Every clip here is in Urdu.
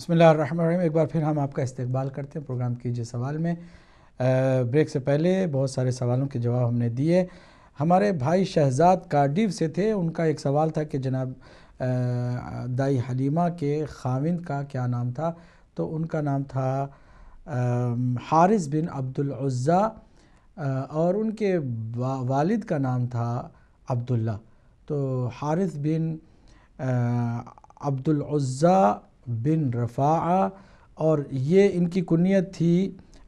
بسم اللہ الرحمن الرحیم۔ ایک بار پھر ہم آپ کا استقبال کرتے ہیں پروگرام کیجئے سوال میں۔ بریک سے پہلے بہت سارے سوالوں کے جواب ہم نے دیے۔ ہمارے بھائی شہزاد کارڈیو سے تھے، ان کا ایک سوال تھا کہ جناب دائی حلیمہ کے خاوند کا کیا نام تھا؟ تو ان کا نام تھا حارث بن عبد العزیٰ، اور ان کے والد کا نام تھا عبداللہ۔ تو حارث بن عبد العزیٰ بن رفاعہ، اور یہ ان کی کنیت تھی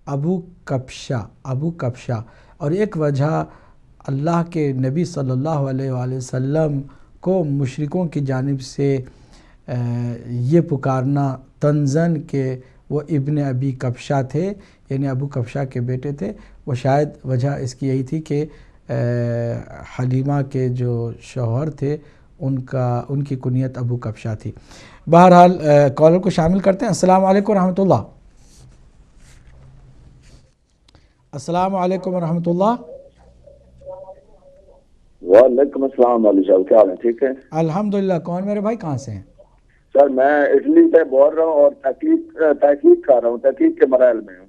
ابو کبشہ۔ اور ایک وجہ اللہ کے نبی صلی اللہ علیہ وآلہ وسلم کو مشرکوں کی جانب سے یہ پکارنا تنزن کہ وہ ابن ابی کبشہ تھے، یعنی ابو کبشہ کے بیٹے تھے، وہ شاید وجہ اس کی یہی تھی کہ حلیمہ کے جو شوہر تھے ان کی کنیت ابو کبشہ تھی۔ بہرحال کالر کو شامل کرتے ہیں۔ السلام علیکم ورحمۃ اللہ۔ السلام علیکم ورحمۃ اللہ۔ وعلیکم السلام علیہ صاحب، کیا حال ہے؟ ٹھیک ہے الحمدللہ۔ کون میرے بھائی، کہاں سے ہیں؟ سر میں اٹلی سے بول رہا ہوں اور تحقیق کر رہا ہوں، تحقیق کے مراحل میں ہوں۔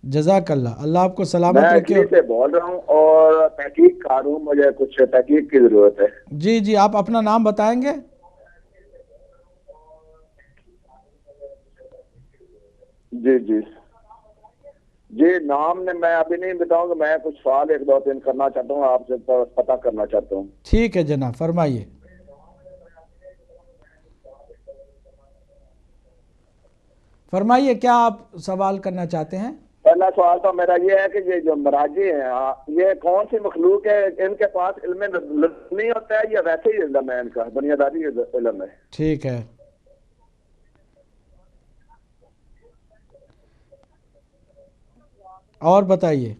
جزاک اللہ، اللہ آپ کو سلامت میں رکھے۔ اٹلی سے بول رہا ہوں اور تحقیق کر رہا ہوں، مجھے کچھ تحقیق کی ضرورت ہے۔ جی جی، آپ اپنا نام بتائیں گے؟ جی نام نے میں ابھی نہیں بتاؤں گا، میں کچھ سوال ایک دو تین کرنا چاہتا ہوں، آپ سے پتہ کرنا چاہتا ہوں۔ ٹھیک ہے جناب، فرمائیے۔ فرمائیے، کیا آپ سوال کرنا چاہتے ہیں؟ پہلا سوال تو میرا یہ ہے کہ یہ جو مراجع ہیں یہ کون سی مخلوق ہے؟ ان کے پاس علم نہیں ہوتا ہے یا ویسے ہی علم ہے؟ ان کا بنیادی علم ہے؟ ٹھیک ہے، اور بتائیے۔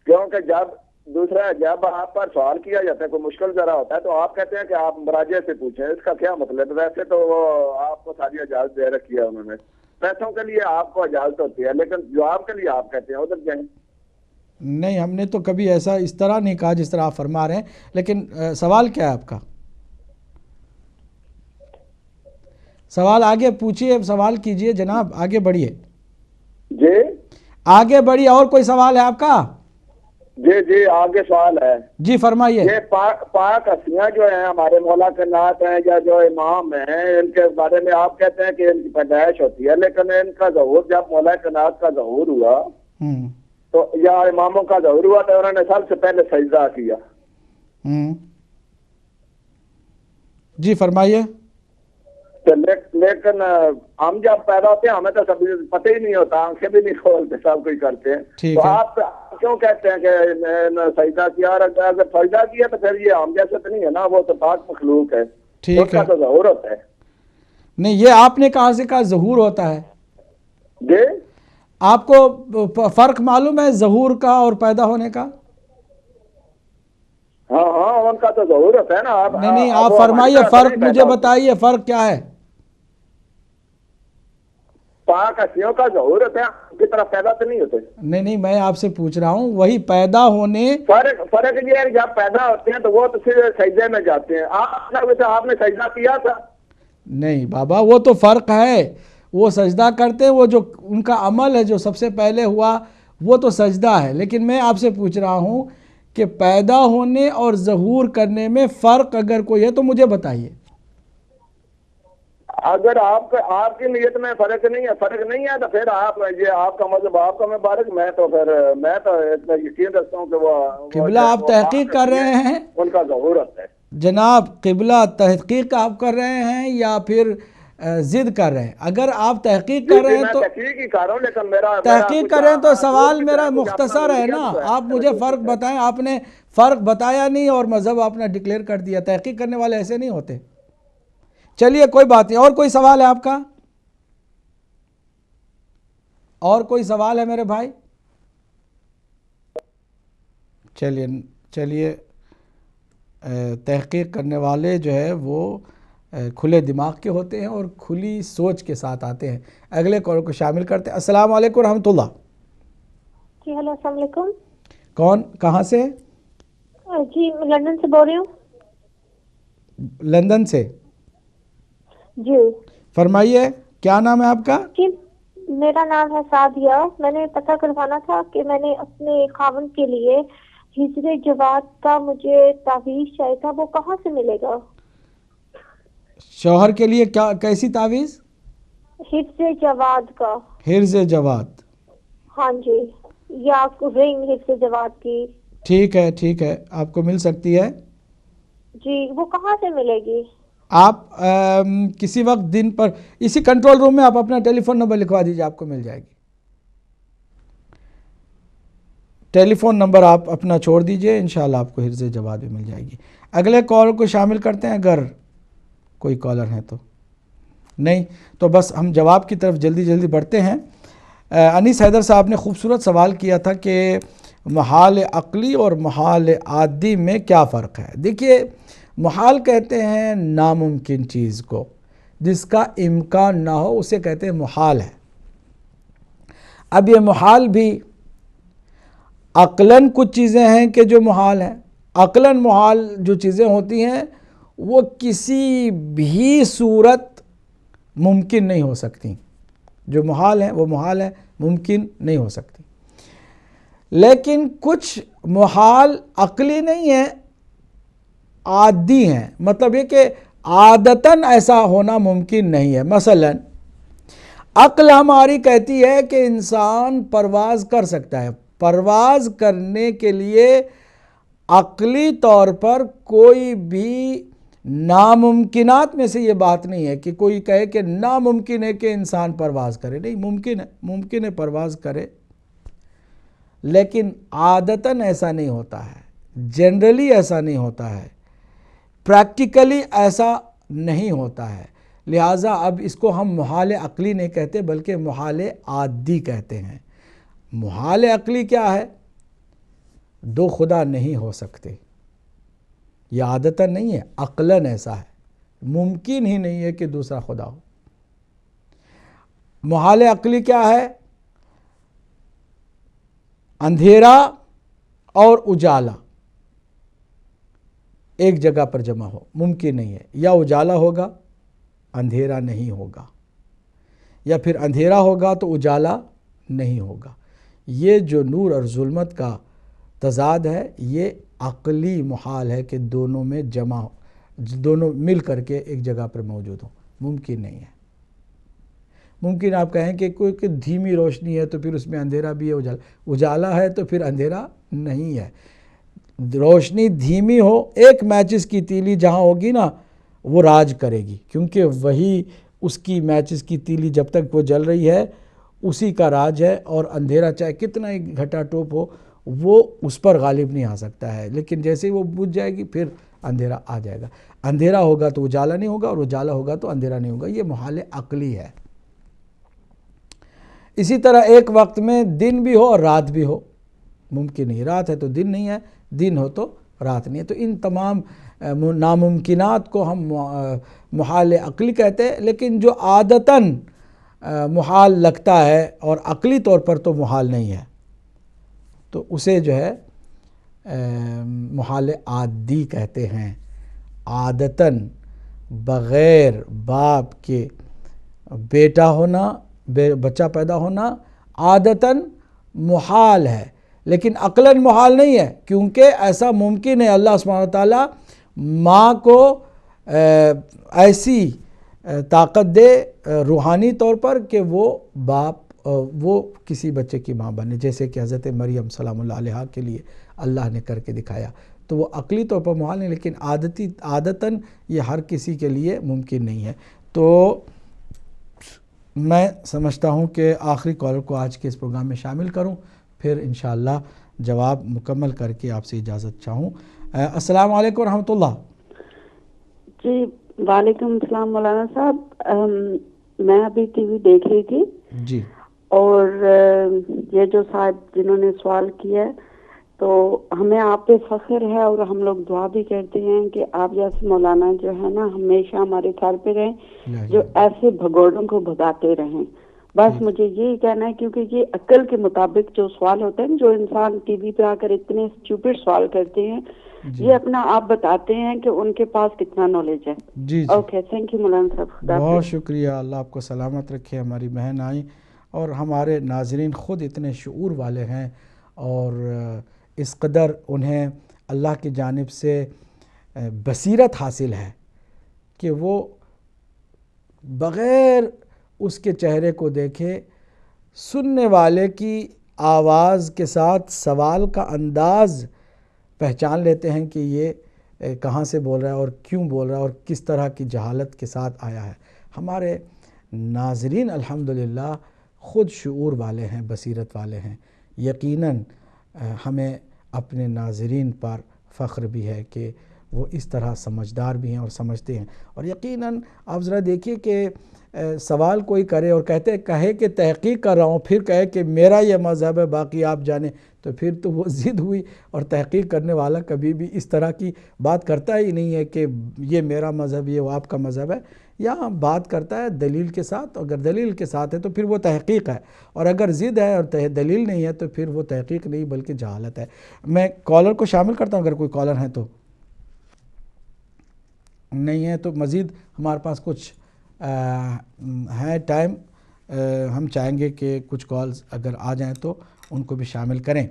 کیونکہ جب آپ پر سوال کیا جاتا ہے کوئی مشکل ذرا ہوتا ہے تو آپ کہتے ہیں کہ آپ مراجع سے پوچھیں، اس کا کیا مطلب ہے؟ ویسے تو وہ آپ کو ساری اجازت دے رکھی ہے انہوں نے، پیسوں کے لیے آپ کو اجازت ہوتی ہے، لیکن جواب کے لیے آپ کہتے ہیں ادھر جائیں۔ نہیں، ہم نے تو کبھی ایسا اس طرح نہیں کہا جس طرح آپ فرما رہے ہیں، لیکن سوال کیا ہے آپ کا؟ سوال آگے پوچھیے، سوال کیجئے جناب، آگے بڑھیے۔ جی آگے بڑھیے، اور کوئی سوال ہے آپ کا؟ جی آگے سوال ہے۔ جی فرمائیے۔ یہ پاک ہستیاں جو ہیں ہمارے مولا کے نعت ہیں یا جو امام ہیں، ان کے بارے میں آپ کہتے ہیں کہ ان کی پیدائش ہوتی ہے، لیکن ان کا ظہور جب مولا کے نعت کا ظہور ہوا تو یا اماموں کا ظہور ہوا تو انہوں نے سب سے پہلے سجدہ کیا۔ جی فرمائیے۔ لیکن ہم جب پیدا ہوتے ہیں ہمیں تو کبھی پتہ ہی نہیں ہوتا، آنکھیں بھی نہیں کھولتے، سب کچھ کرتے ہیں، تو آپ کیوں کہتے ہیں کہ سجدہ کیا؟ اور اگر سجدہ کیا تو پھر یہ ہم جیسے تو نہیں ہے نا، وہ تو پاک مخلوق ہے، اس کا تو ظہور ہوتا ہے۔ نہیں، یہ آپ نے کہاں سے کہا ظہور ہوتا ہے؟ جی آپ کو فرق معلوم ہے ظہور کا اور پیدا ہونے کا؟ ہاں ان کا تو ظہور ہوتا ہے نا۔ نہیں، آپ فرمائیے، فرق مجھے بتائیے، فرق کیا ہے؟ پاک ہستیوں کا ظہور ہوتا ہے، آپ کی طرف پیدا تو نہیں ہوتے۔ نہیں، میں آپ سے پوچھ رہا ہوں وہی پیدا ہونے۔ فرق یہ ہے جب پیدا ہوتے ہیں تو وہ تو صرف سجدے میں جاتے ہیں، آپ نے سجدہ کیا تھا؟ نہیں بابا، وہ تو فرق ہے، وہ سجدہ کرتے ہیں، وہ جو ان کا عمل ہے جو سب سے پہلے ہوا وہ تو سجدہ ہے، لیکن میں آپ سے پوچھ رہا ہوں کہ پیدا ہونے اور ظہور کرنے میں فرق اگر کوئی ہے تو مجھے بتائیے۔ اگر آپ کی نیت میں فرق نہیں ہے تو پھر یہ آپ کا مذہب، آپ کا مبارک، میں تو اتنا یقین رکھتا ہوں کہ وہ قبلہ آپ تحقیق کر رہے ہیں؟ ان کا ظہور ہوتا ہے جناب قبلہ، تحقیق آپ کر رہے ہیں یا پھر ضد کر رہے ہیں؟ اگر آپ تحقیق کر رہے ہیں تو تحقیق ہی کر رہا ہوں، لیکن میرا تحقیق کر رہے ہیں تو سوال میرا مختصر ہے نا، آپ مجھے فرق بتائیں۔ آپ نے فرق بتایا نہیں اور مذہب آپ نے ڈکلیئر کر دیا۔ تحقیق کرنے والے ایسے نہیں ہوتے۔ چلیے کوئی بات نہیں، اور کوئی سوال ہے آپ کا؟ اور کوئی سوال ہے میرے بھائی؟ چلیے تحقیق کرنے والے جو ہے وہ کھلے دماغ کے ہوتے ہیں اور کھلی سوچ کے ساتھ آتے ہیں۔ اگلے کال کو شامل کرتے ہیں۔ السلام علیکم ورحمۃ اللہ۔ جی ہلو، السلام علیکم۔ کون، کہاں سے؟ جی میں لندن سے بول رہی ہوں۔ لندن سے؟ جی فرمائیے، کیا نام ہے آپ کا؟ جی میرا نام ہے سعدیہ. میں نے پتہ کروانا تھا کہ میں نے اپنے خاوند کے لیے ہجر جواد کا مجھے تعویذ چاہیے تھا, وہ کہاں سے ملے گا؟ شوہر کے لیے کیا کیسی تعویذ؟ ہجر جواد کا. حرز جواد. ہاں جی, یا رنگ ہجر جواد کی. ٹھیک ہے ٹھیک ہے, آپ کو مل سکتی ہے. جی وہ کہاں سے ملے گی؟ آپ کسی وقت دن پر اسی کنٹرول روم میں آپ اپنا ٹیلی فون نمبر لکھوا دیجیے, آپ کو مل جائے گی. ٹیلی فون نمبر آپ اپنا چھوڑ دیجئے, انشاءاللہ آپ کو حرز جواد بھی مل جائے گی. اگلے کال کو شامل کرتے ہیں اگر کوئی کالر ہیں تو. نہیں تو بس ہم جواب کی طرف جلدی جلدی بڑھتے ہیں. انیس حیدر صاحب نے خوبصورت سوال کیا تھا کہ محال عقلی اور محال عادی میں کیا فرق ہے. دیکھیے, محال کہتے ہیں ناممکن چیز کو, جس کا امکان نہ ہو اسے کہتے ہیں محال ہے. اب یہ محال بھی عقلاً کچھ چیزیں ہیں کہ جو محال ہیں. عقلاً محال جو چیزیں ہوتی ہیں وہ کسی بھی صورت ممکن نہیں ہو سکتی. جو محال ہیں وہ محال ہیں, ممکن نہیں ہو سکتی. لیکن کچھ محال عقلی نہیں ہیں, عادی ہیں. مطلب یہ کہ عادتاً ایسا ہونا ممکن نہیں ہے. مثلا عقل ہماری کہتی ہے کہ انسان پرواز کر سکتا ہے. پرواز کرنے کے لیے عقلی طور پر کوئی بھی ناممکنات میں سے یہ بات نہیں ہے کہ کوئی کہے کہ ناممکن ہے کہ انسان پرواز کرے. نہیں, ممکن ہے پرواز کرے, لیکن عادتاً ایسا نہیں ہوتا ہے, جنرلی ایسا نہیں ہوتا ہے, پریکٹیکلی ایسا نہیں ہوتا ہے. لہٰذا اب اس کو ہم محال عقلی نہیں کہتے بلکہ محال عادی کہتے ہیں. محال عقلی کیا ہے؟ دو خدا نہیں ہو سکتے. یہ عادتاً نہیں ہے, عقلاً ایسا ہے. ممکن ہی نہیں ہے کہ دوسرا خدا ہو. محال عقلی کیا ہے؟ اندھیرا اور اجالا ایک جگہ پر جمع ہو, ممکن نہیں ہے. یا اجالا ہوگا, اندھیرا نہیں ہوگا, یا پھر اندھیرا ہوگا تو اجالا نہیں ہوگا. یہ جو نور اور ظلمت کا تضاد ہے یہ عقلی محال ہے کہ دونوں میں جمع ہو, دونوں مل کر کے ایک جگہ پر موجود ہوں. ممکن نہیں ہے. ممکن آپ کہیں کہ کوئی کہ دھیمی روشنی ہے تو پھر اس میں اندھیرا بھی ہے, اجالا ہے تو پھر اندھیرا نہیں ہے. روشنی دھیمی ہو, ایک میچز کی تیلی جہاں ہوگی نا وہ راج کرے گی, کیونکہ وہی اس کی میچز کی تیلی جب تک وہ جل رہی ہے اسی کا راج ہے. اور اندھیرا چاہے کتنا ہی گھٹا ٹوپ ہو وہ اس پر غالب نہیں آ سکتا ہے. لیکن جیسے ہی وہ بجھ جائے گی پھر اندھیرا آ جائے گا. اندھیرا ہوگا تو اجالا نہیں ہوگا, اور اجالا ہوگا تو اندھیرا نہیں ہوگا. یہ محال عقلی ہے. اسی طرح ایک وقت میں دن بھی ہو اور رات بھی ہو, ممکن نہیں. رات ہے تو دن نہیں ہے, دن ہو تو رات نہیں ہے. تو ان تمام ناممکنات کو ہم محال عقلی کہتے ہیں. لیکن جو عادتاً محال لگتا ہے اور عقلی طور پر تو محال نہیں ہے تو اسے جو ہے محال عادی کہتے ہیں. عادتاً بغیر باپ کے بیٹا ہونا, بچہ پیدا ہونا عادتاً محال ہے, لیکن عقلاً محال نہیں ہے, کیونکہ ایسا ممکن ہے. اللہ سبحانہ وتعالیٰ ماں کو ایسی طاقت دے روحانی طور پر کہ وہ کسی بچے کی ماں بنے, جیسے کہ حضرت مریم سلام اللہ علیہا کے لیے اللہ نے کر کے دکھایا. تو وہ عقلی طور پر محال نہیں, لیکن عادتاً یہ ہر کسی کے لیے ممکن نہیں ہے. تو میں سمجھتا ہوں کہ آخری کالر کو آج کے اس پروگرام میں شامل کروں, پھر انشاءاللہ جواب مکمل کر کے آپ سے اجازت چاہوں. السلام علیکم ورحمۃ اللہ. جی وعلیکم السلام مولانا صاحب. میں ابھی ٹی وی دیکھ رہی تھی جی, اور یہ جو صاحب جنہوں نے سوال کیا ہے تو ہمیں آپ پہ فخر ہے اور ہم لوگ دعا بھی کرتے ہیں کہ آپ جیسے مولانا جو ہے نا ہمیشہ ہمارے گھر پہ رہیں, جو ایسے بھگوڑوں کو بھگاتے رہیں. بس مجھے یہی کہنا ہے, کیونکہ یہ عقل کے مطابق جو سوال ہوتے ہیں جو انسان ٹی وی پہ آ کر اتنے اسٹوپڈ سوال کرتے ہیں یہ اپنا آپ بتاتے ہیں کہ ان کے پاس کتنا نالج ہے. جی جی اوکے، تھینک یو مولانا صاحب. بہت شکریہ. اللہ آپ کو سلامت رکھے. ہماری بہن آئی اور ہمارے ناظرین خود اتنے شعور والے ہیں اور اس قدر انہیں اللہ کی جانب سے بصیرت حاصل ہے کہ وہ بغیر اس کے چہرے کو دیکھے سننے والے کی آواز کے ساتھ سوال کا انداز پہچان لیتے ہیں کہ یہ کہاں سے بول رہا ہے اور کیوں بول رہا ہے اور کس طرح کی جہالت کے ساتھ آیا ہے. ہمارے ناظرین الحمدللہ خود شعور والے ہیں، بصیرت والے ہیں. یقیناً ہمیں اپنے ناظرین پر فخر بھی ہے کہ وہ اس طرح سمجھدار بھی ہیں اور سمجھتے ہیں. اور یقیناً آپ ذرا دیکھیے کہ سوال کوئی کرے اور کہے کہ تحقیق کر رہا ہوں، پھر کہے کہ میرا یہ مذہب ہے باقی آپ جانیں، تو پھر تو وہ ضد ہوئی. اور تحقیق کرنے والا کبھی بھی اس طرح کی بات کرتا ہی نہیں ہے کہ یہ میرا مذہب یہ وہ آپ کا مذہب ہے. یہاں بات کرتا ہے دلیل کے ساتھ. اگر دلیل کے ساتھ ہے تو پھر وہ تحقیق ہے، اور اگر ضد ہے اور دلیل نہیں ہے تو پھر وہ تحقیق نہیں بلکہ جہالت ہے. میں کالر کو شامل کرتا ہوں اگر کوئی کالر ہیں تو. نہیں ہے تو مزید ہمارے پاس کچھ ہے ٹائم، ہم چاہیں گے کہ کچھ کالز اگر آ جائیں تو ان کو بھی شامل کریں.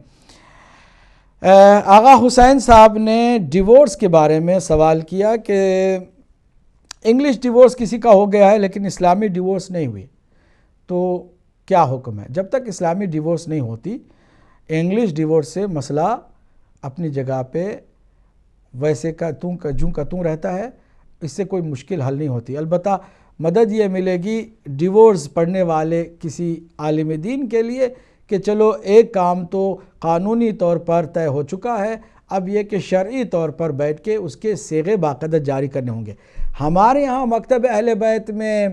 آغا حسین صاحب نے ڈیورس کے بارے میں سوال کیا کہ انگلش ڈیورس کسی کا ہو گیا ہے لیکن اسلامی ڈیورس نہیں ہوئی، تو کیا حکم ہے؟ جب تک اسلامی ڈیورس نہیں ہوتی، انگلش ڈیورس سے مسئلہ اپنی جگہ پہ ویسے کا توں رہتا ہے، اس سے کوئی مشکل حل نہیں ہوتی. البتہ مدد یہ ملے گی ڈیورس پڑھنے والے کسی عالم دین کے لیے کہ چلو ایک کام تو قانونی طور پر طے ہو چکا ہے، اب یہ کہ شرعی طور پر بیٹھ کے اس کے صیغے باقاعدہ جاری کرنے ہوں گے. ہمارے ہاں مکتب اہل بیت میں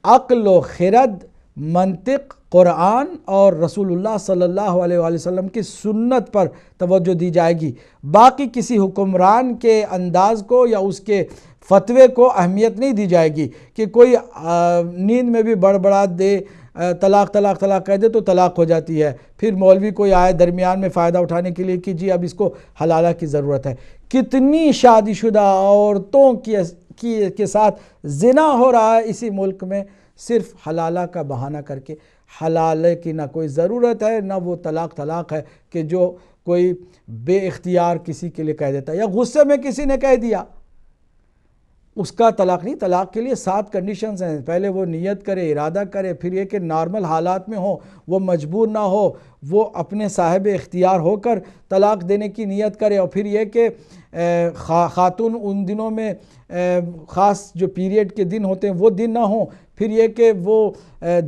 عقل و خرد، منطق، قرآن اور رسول اللہ صلی اللہ علیہ وآلہ وسلم کی سنت پر توجہ دی جائے گی. باقی کسی حکمران کے انداز کو یا اس کے فتوے کو اہمیت نہیں دی جائے گی کہ کوئی نیند میں بھی بڑبڑات دے، طلاق کہہ دے تو طلاق ہو جاتی ہے. پھر مولوی کوئی آئے درمیان میں فائدہ اٹھانے کے لیے کہ جی اب اس کو حلالہ کی ضرورت ہے. کتنی شادی شدہ عورتوں کے ساتھ زنا ہو رہا ہے اسی ملک میں، صرف حلالہ کا بہانہ کر کے. حلالے کی نہ کوئی ضرورت ہے نہ وہ طلاق ہے کہ جو کوئی بے اختیار کسی کے لیے کہہ دیتا ہے یا غصے میں کسی نے کہہ دیا اس کا طلاق نہیں. طلاق کے لیے 7 کنڈیشنز ہیں. پہلے وہ نیت کرے، ارادہ کرے، پھر یہ کہ نارمل حالات میں ہو، وہ مجبور نہ ہو، وہ اپنے صاحب اختیار ہو کر طلاق دینے کی نیت کرے، اور پھر یہ کہ خاتون ان دنوں میں خاص جو پیریڈ کے دن ہوتے ہیں وہ دن نہ ہوں، پھر یہ کہ وہ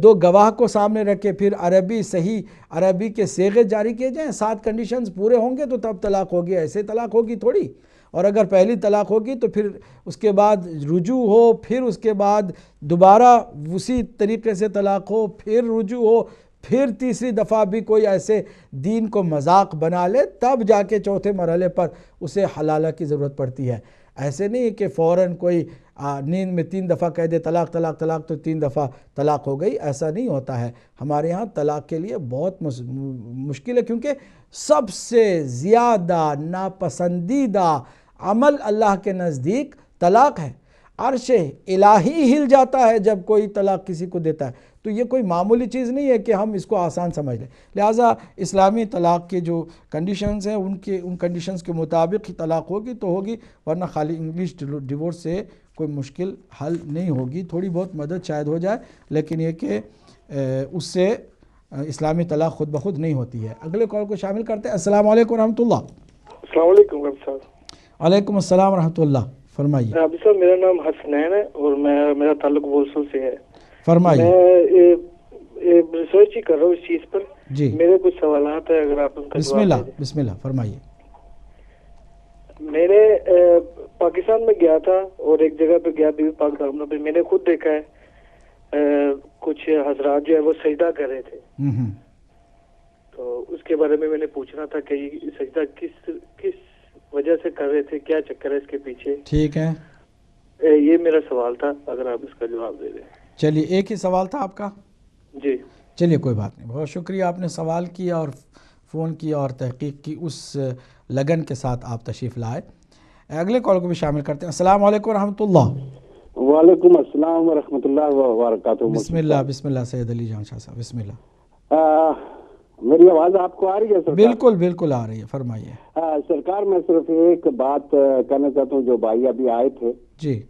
2 گواہ کو سامنے رکھے، پھر صحیح عربی کے صیغے جاری کیے جائیں. 7 کنڈیشنز پورے ہوں گے تو تب طلاق ہوگی، ایسے طلاق ہوگی تھوڑی. اور اگر پہلی طلاق ہوگی تو پھر اس کے بعد رجوع ہو، پھر اس کے بعد دوبارہ اسی طریقے سے طلاق ہو، پھر رجوع ہو، پھر تیسری دفعہ بھی کوئی ایسے دین کو مذاق بنا لے، تب جا کے چوتھے مرحلے پر اسے حلالہ کی ضرورت پڑتی ہے. ایسے نہیں کہ فوراً کوئی نیند میں 3 دفعہ کہہ دے طلاق تو 3 دفعہ طلاق ہو گئی. ایسا نہیں ہوتا ہے. ہمارے ہاں طلاق کے لیے بہت مشکل ہے، کیونکہ سب سے زیادہ ناپسندیدہ عمل اللہ کے نزدیک طلاق ہے. عرش الہی ہل جاتا ہے جب کوئی طلاق کسی کو دیتا ہے. تو یہ کوئی معمولی چیز نہیں ہے کہ ہم اس کو آسان سمجھ لیں. لہٰذا اسلامی طلاق کے جو کنڈیشنز ہیں ان کنڈیشنز کے مطابق ہی طلاق ہوگی تو ہوگی، ورنہ خالی انگلش ڈیورس سے کوئی مشکل حل نہیں ہوگی. تھوڑی بہت مدد شاید ہو جائے، لیکن یہ کہ اس سے اسلامی طلاق خود بخود نہیں ہوتی ہے. اگلے کال کو شامل کرتے ہیں. السلام علیکم ورحمۃ اللہ. السلام علیکم صاحب. وعلیکم السلام ورحمۃ اللہ. فرمائیے. ابھی صاحب میرا نام حسنین ہے اور میرا تعلق بولسل سے ہے. فرمائیے. میں ریسرچ ہی کر رہا ہوں اس چیز پر. جی میرے کچھ سوالات ہیں اگر آپ ان کا بسم اللہ فرمائیے. میں نے پاکستان میں گیا تھا اور ایک جگہ پہ گیا بی بی پاک دامنوں پہ. میں نے خود دیکھا ہے کچھ حضرات جو ہے وہ سجدہ کر رہے تھے. تو اس کے بارے میں نے پوچھنا تھا کہ یہ سجدہ کس وجہ سے کر رہے تھے، کیا چکر ہے اس کے پیچھے. ٹھیک ہے، یہ میرا سوال تھا، اگر آپ اس کا جواب دے دیں. چلیے ایک ہی سوال تھا آپ کا؟ جی چلیے کوئی بات نہیں. بہت شکریہ آپ نے سوال کیا اور فون کی اور تحقیق کی اس لگن کے ساتھ آپ تشریف لائے. اگلے کال کو بھی شامل کرتے ہیں. السلام علیکم ورحمۃ اللہ. وعلیکم السلام ورحمۃ اللہ وبرکاتہ. بسم اللہ سید علی جان شاہ صاحب, بسم اللہ. میری آواز آپ کو آ رہی ہے سرکار؟ بالکل بالکل آ رہی ہے, فرمائیے. سرکار میں صرف ایک بات کہنا چاہتا ہوں, جو بھائی ابھی آئے تھے جی,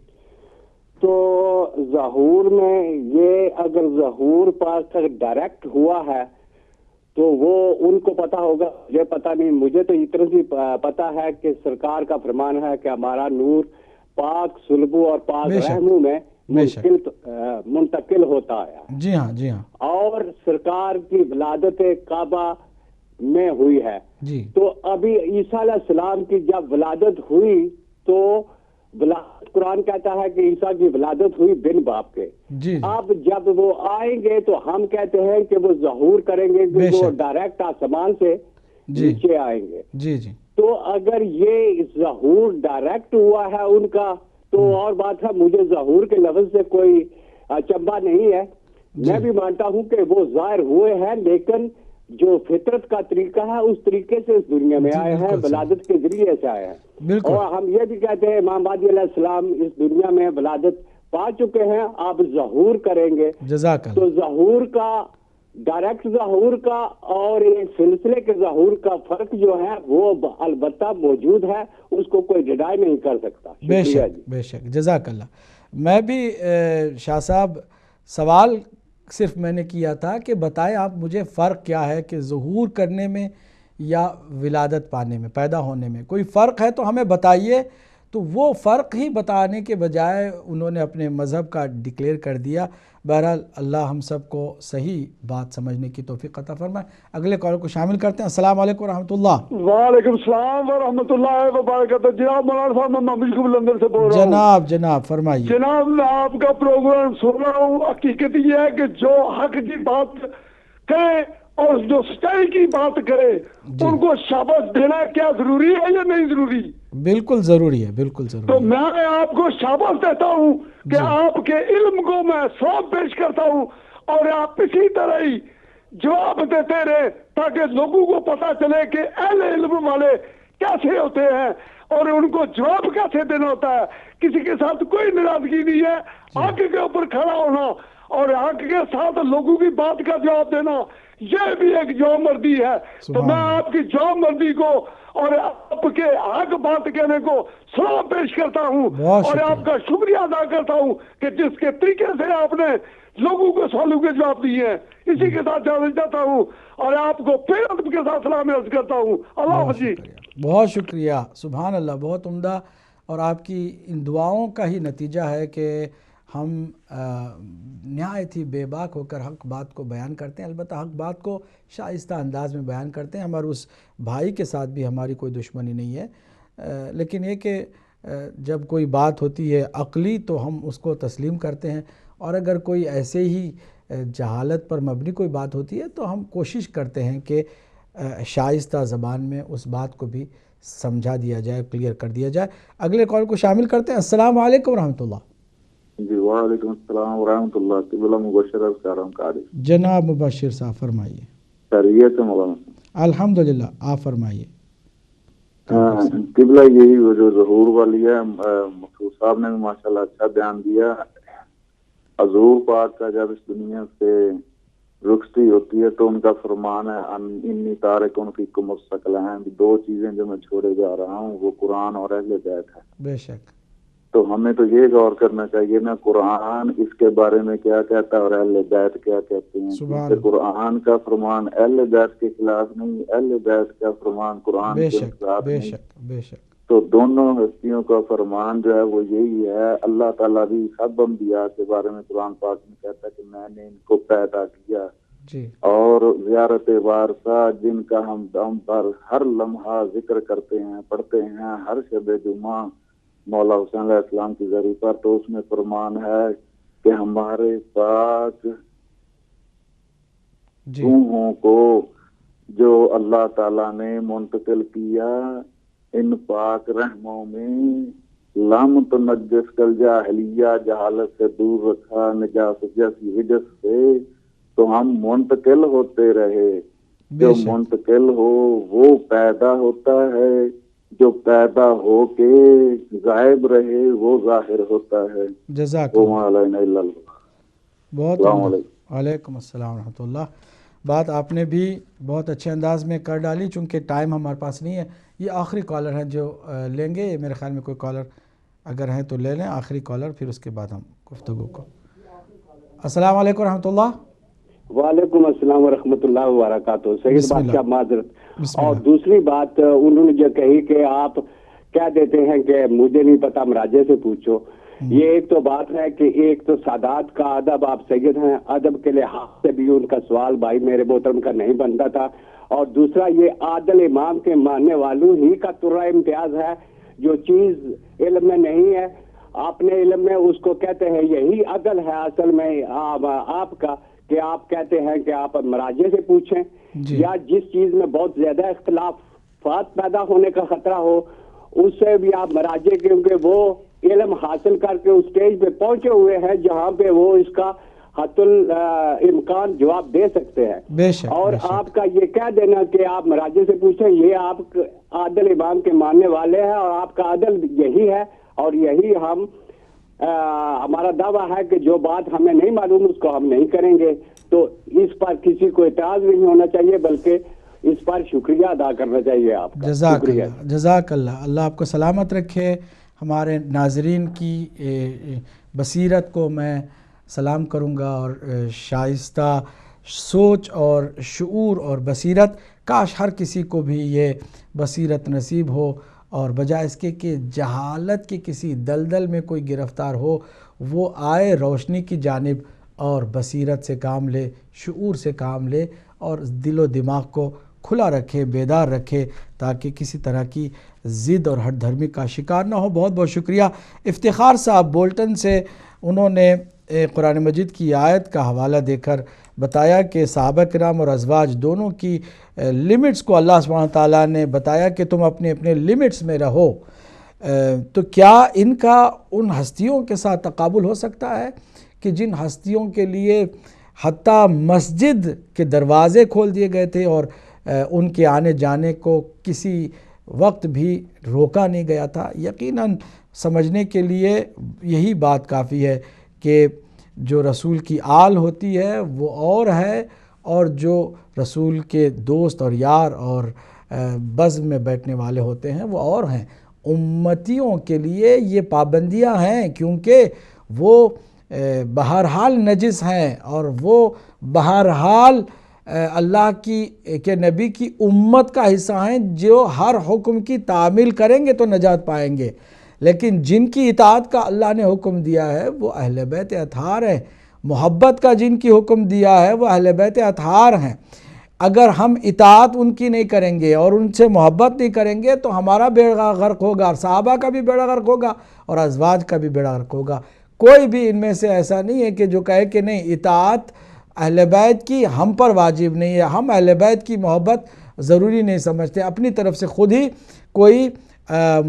تو ظہور میں یہ اگر ظہور پاس تک ڈائریکٹ ہوا ہے تو وہ ان کو پتا ہوگا, مجھے پتا نہیں. مجھے تو اتنا سی پتا ہے کہ سرکار کا فرمان ہے کہ ہمارا نور پاک سلبو اور پاک رحموں میں منتقل ہوتا ہے. جی ہاں, جی ہاں. اور سرکار کی ولادت کعبہ میں ہوئی ہے. جی, تو ابھی عیسیٰ علیہ السلام کی جب ولادت ہوئی تو قرآن کہتا ہے کہ عیسیٰ کی ولادت ہوئی بن باپ کے. جی, اب جب وہ آئیں گے تو ہم کہتے ہیں کہ وہ ظہور کریں گے, کہ وہ ڈائریکٹ آسمان سے نیچے آئیں گے. جی جی. تو اگر یہ ظہور ڈائریکٹ ہوا ہے ان کا تو اور بات ہے, مجھے ظہور کے لفظ سے کوئی چمبا نہیں ہے. میں بھی مانتا ہوں کہ وہ ظاہر ہوئے ہیں, لیکن جو فطرت کا طریقہ ہے اس طریقے سے اس دنیا میں آئے ہیں, ولادت کے ذریعے سے آئے ہیں. اور ہم یہ بھی کہتے ہیں امام مہدی علیہ السلام اس دنیا میں ولادت پا چکے ہیں, آپ ظہور کریں گے. جزاک اللہ. تو ظہور کا, ڈائریکٹ ظہور کا اور ایک سلسلے کے ظہور کا فرق جو ہے وہ البتہ موجود ہے, اس کو کوئی ڈینائی نہیں کر سکتا. بے شک, بے شک, جزاک اللہ. میں بھی شاہ صاحب سوال صرف میں نے کیا تھا کہ بتائیں آپ مجھے فرق کیا ہے کہ ظہور کرنے میں یا ولادت پانے میں, پیدا ہونے میں کوئی فرق ہے تو ہمیں بتائیے. تو وہ فرق ہی بتانے کے بجائے انہوں نے اپنے مذہب کا ڈکلیئر کر دیا. بہرحال اللہ ہم سب کو صحیح بات سمجھنے کی توفیق عطا فرمائے. اگلے کال کو شامل کرتے ہیں. السلام علیکم ورحمۃ اللہ. وعلیکم السلام ورحمۃ اللہ وبرکاتہ. جناب مولانا صاحب میں محمد قبول لندن سے بول رہا ہوں. جناب فرمائیے. جناب میں آپ کا پروگرام سن رہا ہوں. حقیقت یہ ہے کہ جو حق کی بات کرے اور جو سچائی کی بات کرے ان کو شاباش دینا کیا ضروری ہے یا نہیں ضروری؟ بالکل ضروری ہے, بالکل ضروری. تو میں آپ کو شاباش دیتا ہوں کہ آپ کے علم کو میں سلام پیش کرتا ہوں اور آپ اسی طرح ہی جواب دیتے رہے تاکہ لوگوں کو پتا چلے کہ اہل علم والے کیسے ہوتے ہیں اور ان کو جواب کیسے دینا ہوتا ہے. کسی کے ساتھ کوئی ناراضگی نہیں ہے, حق کے اوپر کھڑا ہونا اور حق کے ساتھ لوگوں کی بات کا جواب دینا یہ بھی ایک جواب مردی ہے. تو میں آپ کی جواب مردی کو اور آپ کے حق بات کہنے کو سلام پیش کرتا ہوں اور آپ کا شکریہ ادا کرتا ہوں کہ جس کے طریقے سے آپ نے لوگوں کو سوالوں کے جواب دیے ہیں. اسی کے ساتھ جانا چاہتا ہوں اور آپ کو پھر ادب کے ساتھ سلام عرض کرتا ہوں. اللہ حافظ. بہت شکریہ, سبحان اللہ, بہت عمدہ. اور آپ کی ان دعاؤں کا ہی نتیجہ ہے کہ ہم نہایت ہی بے باک ہو کر حق بات کو بیان کرتے ہیں. البتہ حق بات کو شائستہ انداز میں بیان کرتے ہیں. ہمارے اس بھائی کے ساتھ بھی ہماری کوئی دشمنی نہیں ہے, لیکن یہ کہ جب کوئی بات ہوتی ہے عقلی تو ہم اس کو تسلیم کرتے ہیں, اور اگر کوئی ایسے ہی جہالت پر مبنی کوئی بات ہوتی ہے تو ہم کوشش کرتے ہیں کہ شائستہ زبان میں اس بات کو بھی سمجھا دیا جائے, کلیئر کر دیا جائے. اگلے کال کو شامل کرتے ہیں. السلام علیکم ورحمۃ اللہ. جی وعلیکم السلام ورحمۃ اللہ. قبلہ مبشر الکرم قاری. جناب مبشر صاحب فرمائیے. خیریت ہے مولانا؟ الحمدللہ, آپ فرمائیے. قبلہ یہی وہ جو ظہور والی ہے, مقصود صاحب نے بھی ماشاءاللہ اچھا بیان دیا. حضور پاک کا جب اس دنیا سے رخصتی ہوتی ہے تو ان کا فرمان ہے انی تارکن فیکم الثقلین, دو چیزیں جو میں چھوڑے جا رہا ہوں وہ قرآن اور اہل بیت ہے. بے شک. تو ہمیں تو یہ غور کرنا چاہیے نا قرآن اس کے بارے میں کیا کہتا ہے اور اہل بیت کیا کہتے ہیں. قرآن کا فرمان اہل بیت کے خلاف نہیں, اہل بیت کا فرمان قرآن کے خلاف نہیں. بے شک. تو دونوں ہستیوں کا فرمان جو ہے وہ یہی ہے. اللہ تعالیٰ بھی سب انبیاء کے بارے میں قرآن پاک میں کہتا ہے کہ میں نے ان کو پیدا کیا جی, اور زیارت وارثہ جن کا ہم دم پر ہر لمحہ ذکر کرتے ہیں, پڑھتے ہیں ہر شب جمعہ مولا حسین علیہ السلام کی ذریعے پر, تو اس میں فرمان ہے کہ ہمارے پاک روحوں کو جو اللہ تعالیٰ نے منتقل کیا ان پاک رحموں میں لم تنجس کل جاہلیہ, جہالت سے دور رکھا, نجاست جیسی وجہ سے, تو ہم منتقل ہوتے رہے. جو منتقل ہو وہ پیدا ہوتا ہے، جو پیدا ہو کے غائب رہے وہ ظاہر ہوتا ہے۔ جزاک وما علینا الا البلاغ۔ بہت السلام علیکم۔ وعلیکم السلام ورحمۃ اللہ۔ بات آپ نے بھی بہت اچھے انداز میں کر ڈالی، چونکہ ٹائم ہمارے پاس نہیں ہے۔ یہ آخری کالر ہیں جو لیں گے، میرے خیال میں کوئی کالر اگر ہیں تو لے لیں، آخری کالر، پھر اس کے بعد ہم گفتگو کو۔ السلام علیکم ورحمۃ اللہ۔ وعلیکم السلام ورحمۃ اللہ وبرکاتہ۔ سید بسم اللہ۔ بادشاہ معذرت۔ بسم اور اللہ۔ دوسری بات انہوں نے جو کہی کہ آپ کہہ دیتے ہیں کہ مجھے نہیں پتا مراجے سے پوچھو، یہ ایک تو بات ہے کہ ایک تو سادات کا ادب، آپ سید ہیں، ادب کے لحاظ سے بھی ان کا سوال بھائی میرے محترم کا نہیں بنتا تھا، اور دوسرا یہ عادل امام کے ماننے والوں ہی کا ترہ امتیاز ہے، جو چیز علم میں نہیں ہے اپنے علم میں اس کو کہتے ہیں، یہی عدل ہے اصل میں آپ کا، کہ آپ کہتے ہیں کہ آپ مراجع سے پوچھیں، یا جس چیز میں بہت زیادہ اختلافات پیدا ہونے کا خطرہ ہو اس سے بھی آپ مراجع، کیونکہ وہ علم حاصل کر کے اس سٹیج پہ پہنچے ہوئے ہیں جہاں پہ وہ اس کا حت الامکان جواب دے سکتے ہیں۔ بے شک، اور بے شک۔ آپ کا یہ کہہ دینا کہ آپ مراجع سے پوچھیں، یہ آپ عادل امام کے ماننے والے ہیں، اور آپ کا عدل یہی ہے، اور یہی ہمارا دعویٰ ہے کہ جو بات ہمیں نہیں معلوم اس کو ہم نہیں کریں گے، تو اس پر کسی کو اعتراض نہیں ہونا چاہیے، بلکہ اس پر شکریہ ادا کرنا چاہیے آپ کا۔ جزاک اللہ، جزاک اللہ، اللہ آپ کو سلامت رکھے۔ ہمارے ناظرین کی بصیرت کو میں سلام کروں گا، اور شائستہ سوچ اور شعور اور بصیرت، کاش ہر کسی کو بھی یہ بصیرت نصیب ہو، اور بجائے اس کے کہ جہالت کی کسی دلدل میں کوئی گرفتار ہو، وہ آئے روشنی کی جانب اور بصیرت سے کام لے، شعور سے کام لے، اور دل و دماغ کو کھلا رکھے، بیدار رکھے، تاکہ کسی طرح کی ضد اور ہٹ دھرمی کا شکار نہ ہو۔ بہت بہت شکریہ۔ افتخار صاحب بولٹن سے، انہوں نے قرآن مجید کی آیت کا حوالہ دے کر بتایا کہ صحابہ کرام اور ازواج دونوں کی لمٹس کو اللہ سبحانہ تعالیٰ نے بتایا کہ تم اپنے اپنے لمٹس میں رہو، تو کیا ان کا ان ہستیوں کے ساتھ تقابل ہو سکتا ہے کہ جن ہستیوں کے لیے حتیٰ مسجد کے دروازے کھول دیے گئے تھے اور ان کے آنے جانے کو کسی وقت بھی روکا نہیں گیا تھا؟ یقیناً سمجھنے کے لیے یہی بات کافی ہے کہ جو رسول کی آل ہوتی ہے وہ اور ہے، اور جو رسول کے دوست اور یار اور بزم میں بیٹھنے والے ہوتے ہیں وہ اور ہیں۔ امتیوں کے لیے یہ پابندیاں ہیں، کیونکہ وہ بہرحال نجس ہیں، اور وہ بہرحال اللہ کے نبی کی امت کا حصہ ہیں، جو ہر حکم کی تعمیل کریں گے تو نجات پائیں گے۔ لیکن جن کی اطاعت کا اللہ نے حکم دیا ہے وہ اہل بیت اطہار ہیں، محبت کا جن کی حکم دیا ہے وہ اہل بیت اطہار ہیں۔ اگر ہم اطاعت ان کی نہیں کریں گے اور ان سے محبت نہیں کریں گے تو ہمارا بیڑا غرق ہوگا، اور صحابہ کا بھی بیڑا غرق ہوگا، اور ازواج کا بھی بیڑا غرق ہوگا۔ کوئی بھی ان میں سے ایسا نہیں ہے کہ جو کہے کہ نہیں اطاعت اہل بیت کی ہم پر واجب نہیں ہے، ہم اہل بیت کی محبت ضروری نہیں سمجھتے، اپنی طرف سے خود ہی کوئی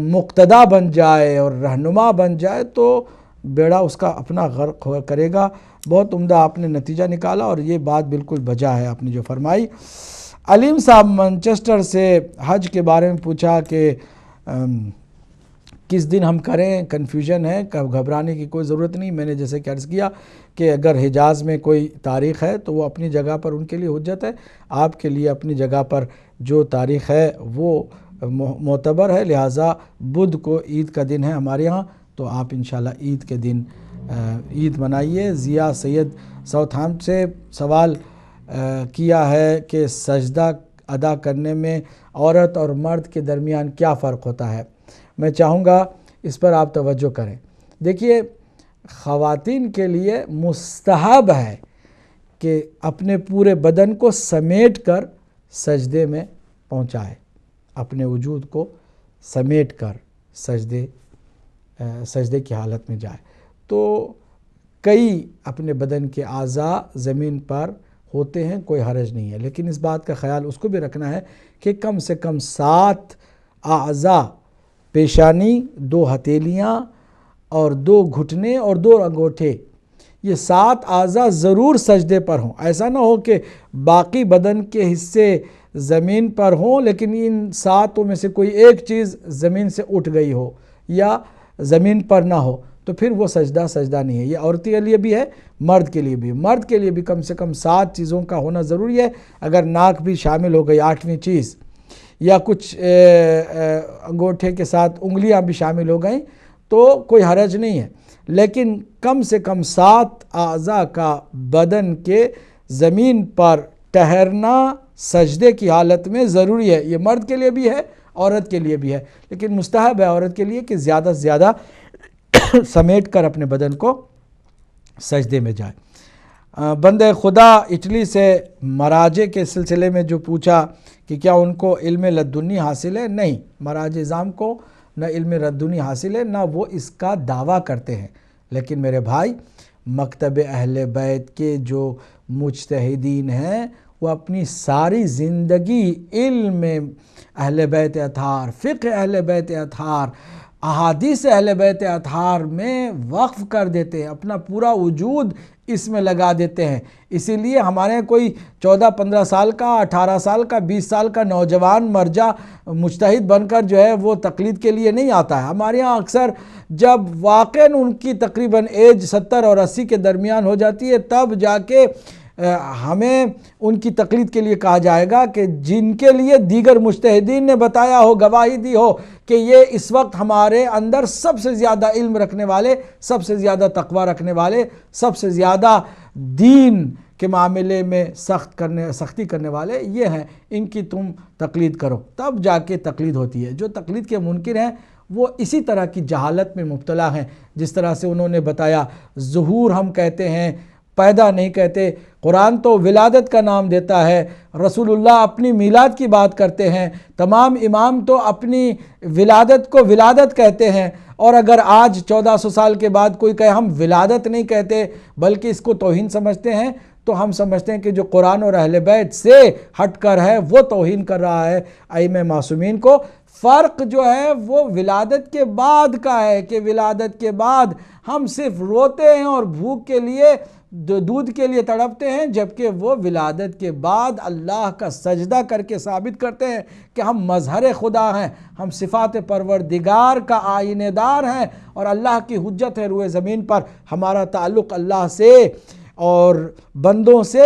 مقتدا بن جائے اور رہنما بن جائے تو بیڑا اس کا اپنا غرق کرے گا۔ بہت عمدہ آپ نے نتیجہ نکالا، اور یہ بات بالکل بجا ہے آپ نے جو فرمائی۔ علیم صاحب مانچسٹر سے حج کے بارے میں پوچھا کہ کس دن ہم کریں، کنفیوژن ہے، گھبرانے کی کوئی ضرورت نہیں۔ میں نے جیسے کہ عرض کیا کہ اگر حجاز میں کوئی تاریخ ہے تو وہ اپنی جگہ پر ان کے لیے حجت ہے، آپ کے لیے اپنی جگہ پر جو تاریخ ہے وہ معتبر ہے، لہٰذا بدھ کو عید کا دن ہے ہمارے یہاں، تو آپ انشاءاللہ عید کے دن عید منائیے۔ ضیاء سید ساؤتھ ہیمپٹن سے سوال کیا ہے کہ سجدہ ادا کرنے میں عورت اور مرد کے درمیان کیا فرق ہوتا ہے؟ میں چاہوں گا اس پر آپ توجہ کریں۔ دیکھیے، خواتین کے لیے مستحب ہے کہ اپنے پورے بدن کو سمیٹ کر سجدے میں پہنچائے، اپنے وجود کو سمیٹ کر سجدے کی حالت میں جائے۔ تو کئی اپنے بدن کے اعضاء زمین پر ہوتے ہیں، کوئی حرج نہیں ہے، لیکن اس بات کا خیال اس کو بھی رکھنا ہے کہ کم سے کم 7 اعضاء، پیشانی، 2 ہتھیلیاں اور 2 گھٹنے اور 2 انگوٹھے، یہ 7 اعضاء ضرور سجدے پر ہوں. ایسا نہ ہو کہ باقی بدن کے حصے زمین پر ہوں لیکن ان 7 میں سے کوئی ایک چیز زمین سے اٹھ گئی ہو یا زمین پر نہ ہو تو پھر وہ سجدہ نہیں ہے. یہ عورت کے لیے بھی ہے، مرد کے لیے بھی. مرد کے لیے بھی کم سے کم 7 چیزوں کا ہونا ضروری ہے. اگر ناک بھی شامل ہو گئی 8ویں چیز یا کچھ انگوٹھے کے ساتھ انگلیاں بھی شامل ہو گئیں تو کوئی حرج نہیں ہے، لیکن کم سے کم 7 اعضاء کا بدن کے زمین پر ٹہرنا سجدے کی حالت میں ضروری ہے. یہ مرد کے لیے بھی ہے، عورت کے لیے بھی ہے، لیکن مستحب ہے عورت کے لیے کہ زیادہ سے زیادہ سمیٹ کر اپنے بدن کو سجدے میں جائے. بندہ خدا اٹلی سے مراجع کے سلسلے میں جو پوچھا کہ کیا ان کو علم لدنی حاصل ہے؟ نہیں، مراجع اعظام کو نہ علم لدنی حاصل ہے نہ وہ اس کا دعویٰ کرتے ہیں. لیکن میرے بھائی، مکتب اہل بیت کے جو مجتہدین ہیں وہ اپنی ساری زندگی علم اہل بیت اطہار، فقہ اہل بیت اطہار، احادیث اہل بیت اطہار میں وقف کر دیتے ہیں، اپنا پورا وجود اس میں لگا دیتے ہیں. اسی لیے ہمارے کوئی 14-15 سال کا، 18 سال کا، 20 سال کا نوجوان مرجع مجتہد بن کر جو ہے وہ تقلید کے لیے نہیں آتا ہے. ہمارے ہاں اکثر جب واقعاً ان کی تقریباً ایج 70 اور 80 کے درمیان ہو جاتی ہے تب جا کے ہمیں ان کی تقلید کے لیے کہا جائے گا کہ جن کے لیے دیگر مجتہدین نے بتایا ہو، گواہی دی ہو کہ یہ اس وقت ہمارے اندر سب سے زیادہ علم رکھنے والے، سب سے زیادہ تقوی رکھنے والے، سب سے زیادہ دین کے معاملے میں سختی کرنے والے یہ ہیں، ان کی تم تقلید کرو. تب جا کے تقلید ہوتی ہے. جو تقلید کے منکر ہیں وہ اسی طرح کی جہالت میں مبتلا ہیں. جس طرح سے انہوں نے بتایا ظہور ہم کہتے ہیں، پیدا نہیں کہتے. قرآن تو ولادت کا نام دیتا ہے، رسول اللہ اپنی میلاد کی بات کرتے ہیں، تمام امام تو اپنی ولادت کو ولادت کہتے ہیں. اور اگر آج 1400 سال کے بعد کوئی کہے ہم ولادت نہیں کہتے بلکہ اس کو توہین سمجھتے ہیں تو ہم سمجھتے ہیں کہ جو قرآن اور اہل بیت سے ہٹ کر ہے وہ توہین کر رہا ہے ائمہ معصومین کو. فرق جو ہے وہ ولادت کے بعد کا ہے کہ ولادت کے بعد ہم صرف روتے ہیں اور بھوک کے لیے، دودھ کے لیے تڑپتے ہیں، جبکہ وہ ولادت کے بعد اللہ کا سجدہ کر کے ثابت کرتے ہیں کہ ہم مظہر خدا ہیں، ہم صفات پروردگار کا آئینہ دار ہیں اور اللہ کی حجت ہے روئے زمین پر. ہمارا تعلق اللہ سے اور بندوں سے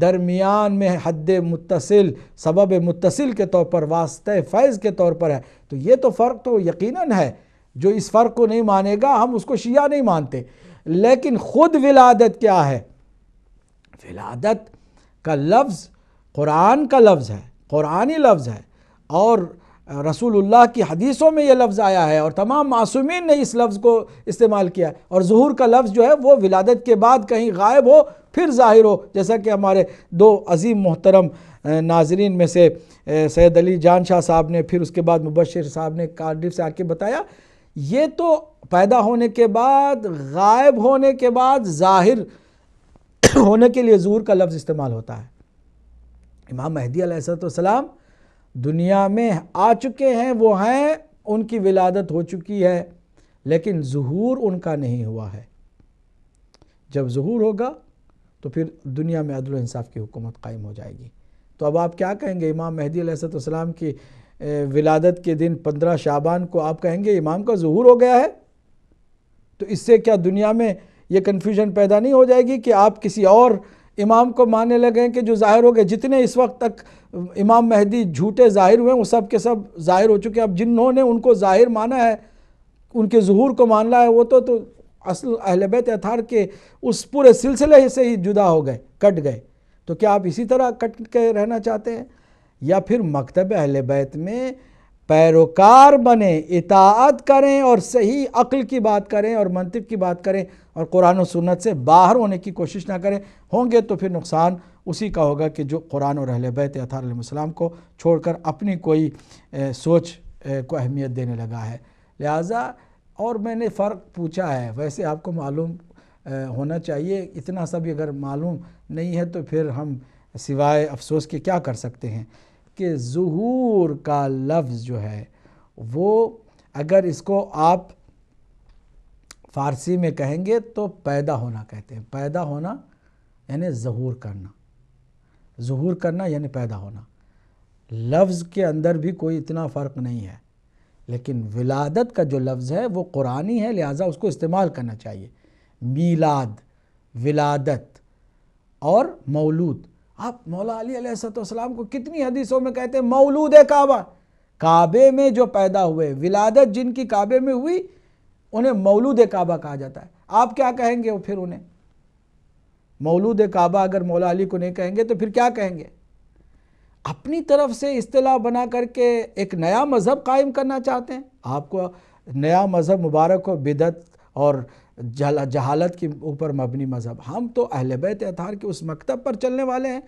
درمیان میں حد متصل، سبب متصل کے طور پر، واسطہ فیض کے طور پر ہے. تو یہ تو فرق تو یقیناً ہے. جو اس فرق کو نہیں مانے گا ہم اس کو شیعہ نہیں مانتے. لیکن خود ولادت کیا ہے؟ ولادت کا لفظ قرآن کا لفظ ہے، قرآنی لفظ ہے، اور رسول اللہ کی حدیثوں میں یہ لفظ آیا ہے اور تمام معصومین نے اس لفظ کو استعمال کیا ہے. اور ظہور کا لفظ جو ہے وہ ولادت کے بعد کہیں غائب ہو پھر ظاہر ہو، جیسا کہ ہمارے 2 عظیم محترم ناظرین میں سے سید علی جان شاہ صاحب نے، پھر اس کے بعد مبشر صاحب نے کارڈف سے آ کے بتایا. یہ تو پیدا ہونے کے بعد، غائب ہونے کے بعد ظاہر ہونے کے لیے ظہور کا لفظ استعمال ہوتا ہے. امام مہدی علیہ السلام دنیا میں آ چکے ہیں، وہ ہیں، ان کی ولادت ہو چکی ہے، لیکن ظہور ان کا نہیں ہوا ہے. جب ظہور ہوگا تو پھر دنیا میں عدل و انصاف کی حکومت قائم ہو جائے گی. تو اب آپ کیا کہیں گے؟ امام مہدی علیہ السلام کی ولادت کے دن 15 شعبان کو آپ کہیں گے امام کا ظہور ہو گیا ہے؟ تو اس سے کیا دنیا میں یہ کنفیوژن پیدا نہیں ہو جائے گی کہ آپ کسی اور امام کو ماننے لگیں کہ جو ظاہر ہو گئے؟ جتنے اس وقت تک امام مہدی جھوٹے ظاہر ہوئے وہ سب کے سب ظاہر ہو چکے ہیں. اب جنہوں نے ان کو ظاہر مانا ہے، ان کے ظہور کو ماننا ہے، وہ تو اصل اہل بیت اطہار کے اس پورے سلسلے سے ہی جدا ہو گئے، کٹ گئے. تو کیا آپ اسی طرح کٹ کے رہنا چاہتے ہیں؟ یا پھر مکتب اہل بیت میں پیروکار بنیں، اطاعت کریں اور صحیح عقل کی بات کریں اور منطق کی بات کریں اور قرآن و سنت سے باہر ہونے کی کوشش نہ کریں؟ ہوں گے تو پھر نقصان اسی کا ہوگا کہ جو قرآن اور اہل بیت اطہار علیہ السلام کو چھوڑ کر اپنی کوئی سوچ کو اہمیت دینے لگا ہے. لہٰذا اور میں نے فرق پوچھا ہے، ویسے آپ کو معلوم ہونا چاہیے. اتنا سب اگر معلوم نہیں ہے تو پھر ہم سوائے افسوس کے کیا کر سکتے ہیں کہ ظہور کا لفظ جو ہے وہ اگر اس کو آپ فارسی میں کہیں گے تو پیدا ہونا کہتے ہیں. پیدا ہونا یعنی ظہور کرنا. ظہور کرنا یعنی پیدا ہونا. لفظ کے اندر بھی کوئی اتنا فرق نہیں ہے، لیکن ولادت کا جو لفظ ہے وہ قرآنی ہے، لہٰذا اس کو استعمال کرنا چاہیے. میلاد، ولادت اور مولود. آپ مولا علی علیہ السلام کو کتنی حدیثوں میں کہتے ہیں مولود کعبہ، کعبے میں جو پیدا ہوئے. ولادت جن کی کعبے میں ہوئی انہیں مولود کعبہ کہا جاتا ہے. آپ کیا کہیں گے پھر انہیں؟ مولود کعبہ اگر مولا علی کو نہیں کہیں گے تو پھر کیا کہیں گے؟ اپنی طرف سے اصطلاح بنا کر کے ایک نیا مذہب قائم کرنا چاہتے ہیں. آپ کو نیا مذہب مبارک ہو، بدعت اور جہالت کے اوپر مبنی مذہب. ہم تو اہل بیت اطہار کے اس مکتب پر چلنے والے ہیں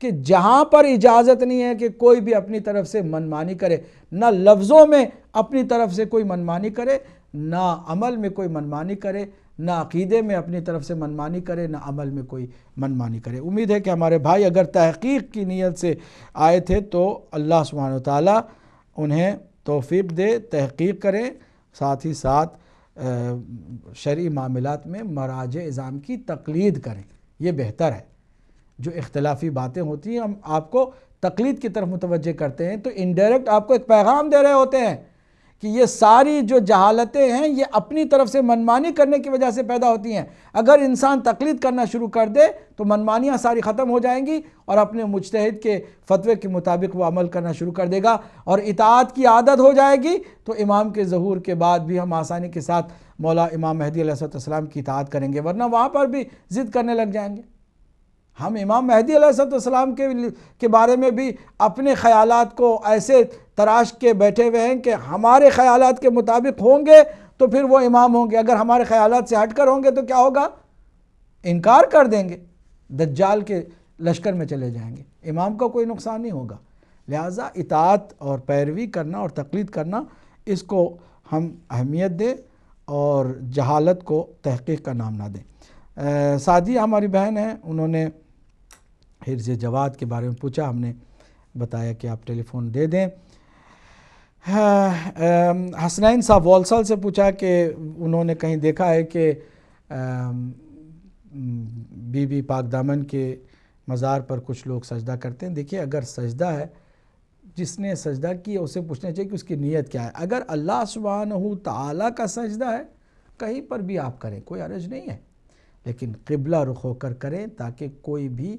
کہ جہاں پر اجازت نہیں ہے کہ کوئی بھی اپنی طرف سے منمانی کرے. نہ لفظوں میں اپنی طرف سے کوئی منمانی کرے، نہ عمل میں کوئی منمانی کرے، نہ عقیدے میں اپنی طرف سے منمانی کرے، نہ عمل میں کوئی منمانی کرے. امید ہے کہ ہمارے بھائی اگر تحقیق کی نیت سے آئے تھے تو اللہ سبحانہ وتعالی انہیں توفیق دے، تحقیق کریں، ساتھ ہی ساتھ شرعی معاملات میں مراجع اعظام کی تقلید کریں. یہ بہتر ہے. جو اختلافی باتیں ہوتی ہیں ہم آپ کو تقلید کی طرف متوجہ کرتے ہیں تو انڈائریکٹ آپ کو ایک پیغام دے رہے ہوتے ہیں کہ یہ ساری جو جہالتیں ہیں یہ اپنی طرف سے منمانی کرنے کی وجہ سے پیدا ہوتی ہیں. اگر انسان تقلید کرنا شروع کر دے تو منمانیاں ساری ختم ہو جائیں گی اور اپنے مجتہد کے فتوے کے مطابق وہ عمل کرنا شروع کر دے گا اور اطاعت کی عادت ہو جائے گی. تو امام کے ظہور کے بعد بھی ہم آسانی کے ساتھ مولا امام مہدی علیہ السلام کی اطاعت کریں گے، ورنہ وہاں پر بھی ضد کرنے لگ جائیں گے. ہم امام مہدی علیہ السلام کے بارے میں بھی اپنے خیالات کو ایسے تراش کے بیٹھے ہوئے ہیں کہ ہمارے خیالات کے مطابق ہوں گے تو پھر وہ امام ہوں گے، اگر ہمارے خیالات سے ہٹ کر ہوں گے تو کیا ہوگا؟ انکار کر دیں گے، دجال کے لشکر میں چلے جائیں گے. امام کا کوئی نقصان نہیں ہوگا. لہٰذا اطاعت اور پیروی کرنا اور تقلید کرنا اس کو ہم اہمیت دیں اور جہالت کو تحقیق کا نام نہ دیں. سعدیہ ہماری بہن ہیں، انہوں نے حرز جواد کے بارے میں پوچھا. ہم نے بتایا کہ آپ ٹیلی فون دے دیں. حسنین صاحب والسل سے پوچھا کہ انہوں نے کہیں دیکھا ہے کہ بی بی پاک دامن کے مزار پر کچھ لوگ سجدہ کرتے ہیں. دیکھیے اگر سجدہ ہے، جس نے سجدہ کیا اسے پوچھنا چاہیے کہ اس کی نیت کیا ہے. اگر اللہ سبحانہ تعالیٰ کا سجدہ ہے کہیں پر بھی آپ کریں، کوئی حرج نہیں ہے، لیکن قبلہ رخ ہو کر کریں تاکہ کوئی بھی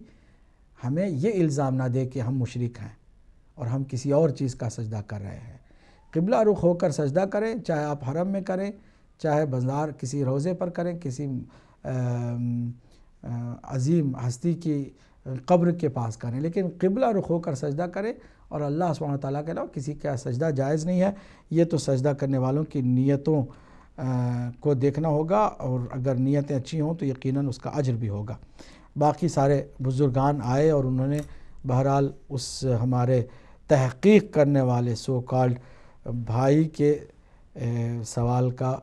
ہمیں یہ الزام نہ دے کہ ہم مشرک ہیں اور ہم کسی اور چیز کا سجدہ کر رہے ہیں. قبلہ رخ ہو کر سجدہ کریں، چاہے آپ حرم میں کریں، چاہے بازار کسی روضے پر کریں، کسی عظیم ہستی کی قبر کے پاس کریں، لیکن قبلہ رخ ہو کر سجدہ کریں. اور اللہ سبحانہ وتعالیٰ کے علاوہ کسی کا سجدہ جائز نہیں ہے. یہ تو سجدہ کرنے والوں کی نیتوں کو دیکھنا ہوگا، اور اگر نیتیں اچھی ہوں تو یقیناً اس کا اجر بھی ہوگا. باقی سارے بزرگان آئے اور انہوں نے بہرحال اس ہمارے تحقیق کرنے والے سو کالڈ بھائی کے سوال کا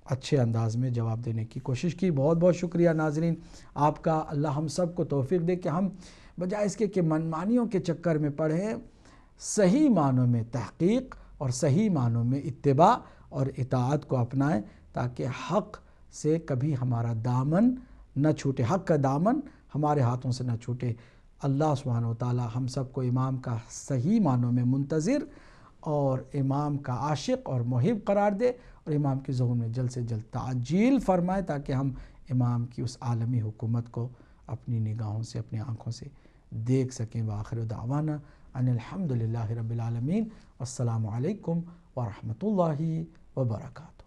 اچھے انداز میں جواب دینے کی کوشش کی. بہت بہت شکریہ ناظرین آپ کا. اللہ ہم سب کو توفیق دے کہ ہم بجائے اس کے کہ منمانیوں کے چکر میں پڑھیں، صحیح معنوں میں تحقیق اور صحیح معنوں میں اتباع اور اطاعت کو اپنائیں تاکہ حق سے کبھی ہمارا دامن نہ چھوٹے، حق کا دامن ہمارے ہاتھوں سے نہ چھوٹے. اللہ سبحانہ وتعالی ہم سب کو امام کا صحیح معنوں میں منتظر اور امام کا عاشق اور محب قرار دے اور امام کی ظہور میں جلد سے جلد تعجیل فرمائے تاکہ ہم امام کی اس عالمی حکومت کو اپنی نگاہوں سے، اپنی آنکھوں سے دیکھ سکیں. وآخر دعوانا ان الحمدللہ رب العالمین. والسلام علیکم ورحمۃ اللہ وبرکاتہ.